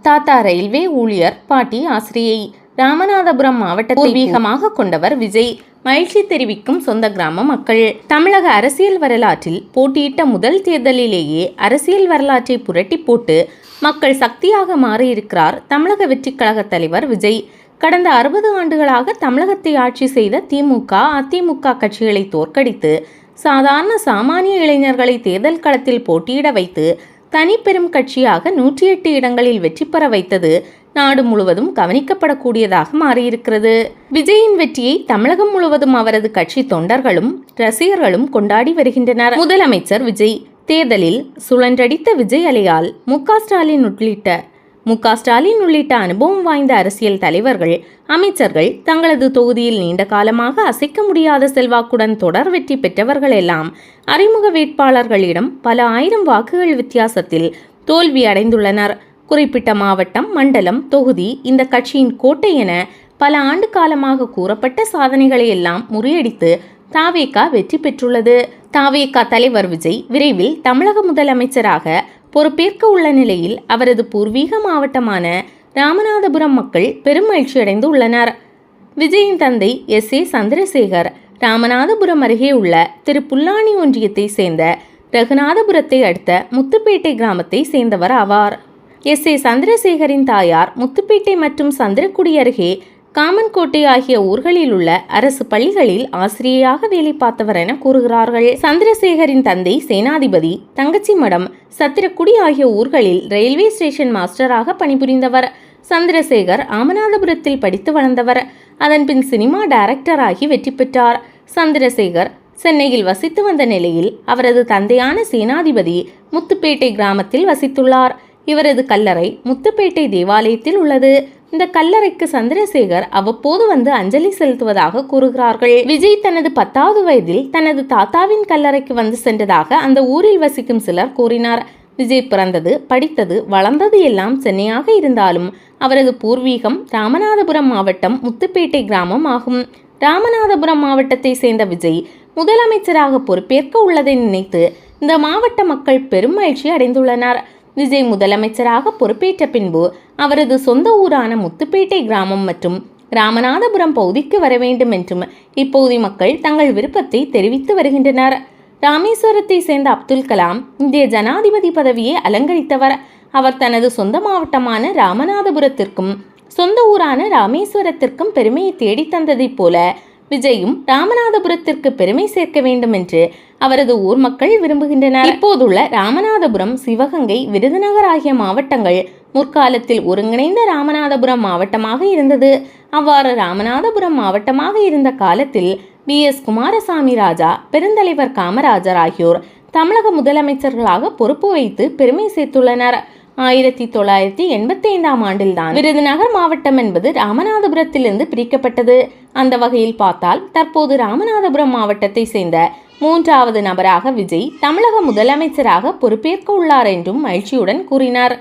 தாத்தா ரயில்வே ஊழியர், பாட்டி ஆசிரியை. ராமநாதபுரம் மாவட்டத்தை பூர்வீகமாக கொண்டவர் விஜய். மகிழ்ச்சி தெரிவிக்கும் சொந்த கிராம மக்கள். தமிழக அரசியல் வரலாற்றில் போட்டியிட்ட முதல் தேர்தலிலேயே அரசியல் வரலாற்றை புரட்டி போட்டு மக்கள் சக்தியாக மாறியிருக்கிறார் தமிழக வெற்றிக் கழக தலைவர் விஜய். கடந்த 60 ஆண்டுகளாக தமிழகத்தை ஆட்சி செய்த திமுக, அதிமுக கட்சிகளை தோற்கடித்து சாதாரண சாமானிய இளைஞர்களை தேர்தல் களத்தில் போட்டியிட வைத்து தனிப்பெரும் கட்சியாக 108 இடங்களில் வெற்றி பெற வைத்தது நாடு முழுவதும் கவனிக்கப்படக்கூடியதாக மாறியிருக்கிறது. விஜயின் வெற்றியை தமிழகம் முழுவதும் அவரது கட்சி தொண்டர்களும் ரசிகர்களும் கொண்டாடி வருகின்றனர். முதலமைச்சர் விஜய் தேர்தலில் சுழன்றடித்த விஜய் அலையால் மு க ஸ்டாலின் உள்ளிட்ட அனுபவம் வாய்ந்த அரசியல் தலைவர்கள், அமைச்சர்கள், தங்களது தொகுதியில் நீண்ட காலமாக அசைக்க முடியாத செல்வாக்குடன் தொடர் வெற்றி பெற்றவர்கள் எல்லாம் அறிமுக வேட்பாளர்களிடம் பல ஆயிரம் வாக்குகள் வித்தியாசத்தில் தோல்வி அடைந்துள்ளனர். குறிப்பிட்ட மாவட்டம், மண்டலம், தொகுதி இந்த கட்சியின் கோட்டை என பல ஆண்டு காலமாக கூறப்பட்ட சாதனைகளை எல்லாம் முறியடித்து தவேக வெற்றி பெற்றுள்ளது. தவேக தலைவர் விஜய் விரைவில் தமிழக முதலமைச்சராக பொறுப்பேற்க உள்ள நிலையில் அவரது பூர்வீக மாவட்டமான ராமநாதபுரம் மக்கள் பெரும் மகிழ்ச்சி அடைந்து உள்ளனர். விஜயின் தந்தை எஸ். ஏ. சந்திரசேகர் ராமநாதபுரம் அருகே உள்ள திருப்புல்லானி ஒன்றியத்தை சேர்ந்த ரகுநாதபுரத்தை அடுத்த முத்துப்பேட்டை கிராமத்தை சேர்ந்தவர் ஆவார். எஸ். ஏ. சந்திரசேகரின் தாயார் முத்துப்பேட்டை மற்றும் சந்திரக்குடி அருகே காமன்கோட்டை ஆகிய ஊர்களில் உள்ள அரசு பள்ளிகளில் ஆசிரியையாக வேலை பார்த்தவர் என கூறுகிறார்கள். சந்திரசேகரின் தந்தை சேனாதிபதி, தங்கச்சி மடம், சத்திரக்குடி ஆகிய ஊர்களில் ரயில்வே ஸ்டேஷன் மாஸ்டராக பணிபுரிந்தவர். சந்திரசேகர் ராமநாதபுரத்தில் படித்து வளர்ந்தவர். அதன்பின் சினிமா டைரக்டராகி வெற்றி பெற்றார். சந்திரசேகர் சென்னையில் வசித்து வந்த நிலையில் அவரது தந்தையான சேனாதிபதி முத்துப்பேட்டை கிராமத்தில் வசித்துள்ளார். இவரது கல்லறை முத்துப்பேட்டை தேவாலயத்தில் உள்ளது. இந்த கல்லறைக்கு சந்திரசேகர் அவ்வப்போது வந்து அஞ்சலி செலுத்துவதாக கூறுகிறார்கள். விஜய் தனது 10வது வயதில் தனது தாத்தாவின் கல்லறைக்கு வந்து சென்றதாக அந்த ஊரில் வசிக்கும் சிலர் கூறினார். விஜய் பிறந்தது, படித்தது, வளர்ந்தது எல்லாம் சென்னையாக இருந்தாலும் அவரது பூர்வீகம் ராமநாதபுரம் மாவட்டம் முத்துப்பேட்டை கிராமம் ஆகும். ராமநாதபுரம் மாவட்டத்தை சேர்ந்த விஜய் முதலமைச்சராக பொறுப்பேற்க உள்ளதை நினைத்து இந்த மாவட்ட மக்கள் பெரும் மகிழ்ச்சி அடைந்துள்ளனர். விஜய் முதலமைச்சராக பொறுப்பேற்ற பின்பு அவரது சொந்த ஊரான முத்துப்பேட்டை கிராமம் மற்றும் ராமநாதபுரம் பகுதிக்கு வர வேண்டும் என்றும் இப்பகுதி மக்கள் தங்கள் விருப்பத்தை தெரிவித்து வருகின்றனர். ராமேஸ்வரத்தை சேர்ந்த அப்துல் கலாம் இந்திய ஜனாதிபதி பதவியை அலங்கரித்தவர். அவர் தனது சொந்த மாவட்டமான ராமநாதபுரத்திற்கும் சொந்த ஊரான ராமேஸ்வரத்திற்கும் பெருமையை தேடி தந்ததைப் போல விஜயும் ராமநாதபுரத்திற்கு பெருமை சேர்க்க வேண்டும் என்று அவரது ஊர் மக்கள் விரும்புகின்றனர். இப்போதுள்ள ராமநாதபுரம், சிவகங்கை, விருதுநகர் ஆகிய மாவட்டங்கள் முற்காலத்தில் ஒருங்கிணைந்த ராமநாதபுரம் மாவட்டமாக இருந்தது. அவ்வாறு ராமநாதபுரம் மாவட்டமாக இருந்த காலத்தில் V.S. குமாரசாமி ராஜா, பெருந்தலைவர் காமராஜர் ஆகியோர் தமிழக முதலமைச்சர்களாக பொறுப்பு வைத்து பெருமை சேர்த்துள்ளனர். 1985ஆம் ஆண்டில்தான் விருதுநகர் மாவட்டம் என்பது ராமநாதபுரத்திலிருந்து பிரிக்கப்பட்டது. அந்த வகையில் பார்த்தால் தற்போது ராமநாதபுரம் மாவட்டத்தை சேர்ந்த 3வது நபராக விஜய் தமிழக முதலமைச்சராக பொறுப்பேற்க உள்ளார் என்றும் மகிழ்ச்சியுடன் கூறினார்.